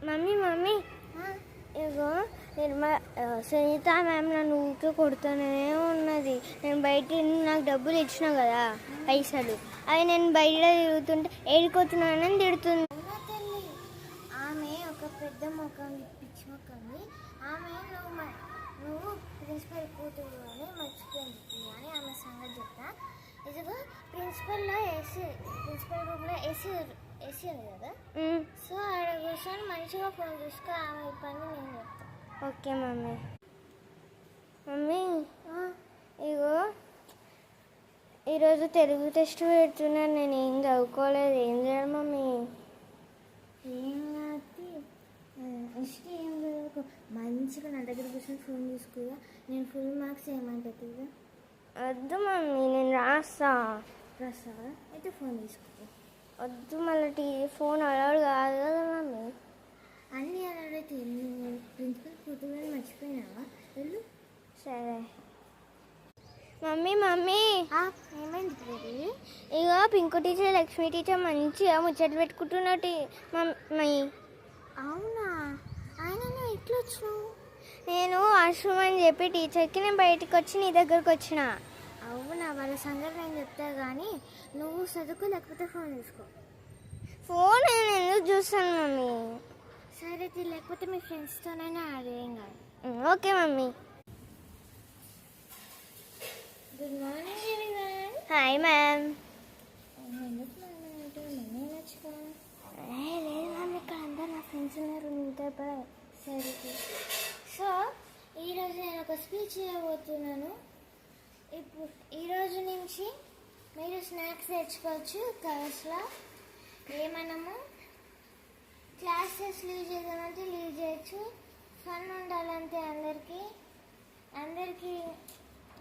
Mummy mummy ఇగో Sunitha ma'am నన్ను ఊరికే కొడుతూనే ఉన్నది. నేను బయట నాకు డబ్బులు ఇచ్చిన కదా పైసలు, అవి నేను బయట తిరుగుతుంటే ఏడుకోతున్నానని తిడుతుంది. ఆమె ఒక పెద్ద ముఖం పిచ్చి ముఖంది. ఆమె నువ్వు ప్రిన్సిపల్ కూతురు అని మర్చిపోయింది అని ఆమె సంగతి చెప్తా. ఇదిగో ప్రిన్సిపల్ రూమ్లో ఏసీ ఉంది కదా, సో ఆడ కూర్చొని మంచిగా ఫోన్ చూసుకో. ఆమె పని నేను చెప్తాను. Okay mummy. మమ్మీ ఇగో ఈరోజు తెలుగు టెస్ట్ పెడుతున్నాను, నేను ఏం చదువుకోలేదు. ఏం చేయాలి మమ్మీ? ఏం కాదు, నెక్స్ట్ ఏం చదువుకో, మంచిగా నా దగ్గర కూర్చొని ఫోన్ చూసుకోగా. నేను ఫుల్ మార్క్స్ ఏమంటుంది? వద్దు మమ్మీ, నేను రాస్తావా? అయితే ఫోన్ తీసుకో. వద్దు, మళ్ళీ ఫోన్ అలౌడ్ కాదు కదా మమ్మీ. అన్నీ అలౌడ్ అయితే ప్రిన్సిపల్ కూతురు మర్చిపోయినావా? వెళ్ళు. సరే మమ్మీ. ఏమైంది ప్రేరి? ఇక పింకు టీచర్ లక్ష్మీ టీచర్ మంచిగా ముచ్చట్లు పెట్టుకుంటున్నట్టు మమ్మీ. అవునా? ఆయన ఎట్లా వచ్చినావు? నేను వాష్రూమ్ అని చెప్పి టీచర్కి నేను బయటకు వచ్చి నీ దగ్గరకు వచ్చిన. అవునా? వాళ్ళ సంగతి నేను చెప్తా కానీ నువ్వు చదువుకో, లేకపోతే ఫోన్ చూసుకో. ఫోన్ నేను ఎందుకు చూస్తాను మమ్మీ? సరే, లేకపోతే మీ ఫ్రెండ్స్తోనైనా అదేం కాదు. Okay mummy. Good morning everyone. Hi ma'am. లేదు మ్యామ్, ఇక్కడ అందరు నా ఫ్రెండ్స్ ఉన్నారు, మీతో సరే. సో ఈరోజు నేను ఒక స్పీచ్ ఇవ్వబోతున్నాను. ఈరోజు నుంచి మీరు స్నాక్స్ తెచ్చుకోవచ్చు క్లాస్లో. ఏమన్నాము, క్లాసెస్ లీవ్ చేద్దామంటే లీవ్ చేయొచ్చు. ఫన్ ఉండాలంటే అందరికీ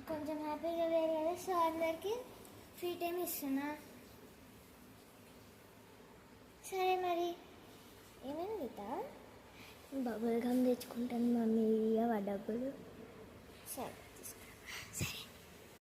కొంచెం హ్యాపీగా వేరు కదా. సో అందరికీ ఫ్రీ టైం ఇస్తున్నా. సరే మరి ఏమైనా గీత? బబుల్ గమ్ తెచ్చుకుంటాను మమ్మీ, డబ్బులు. సరే.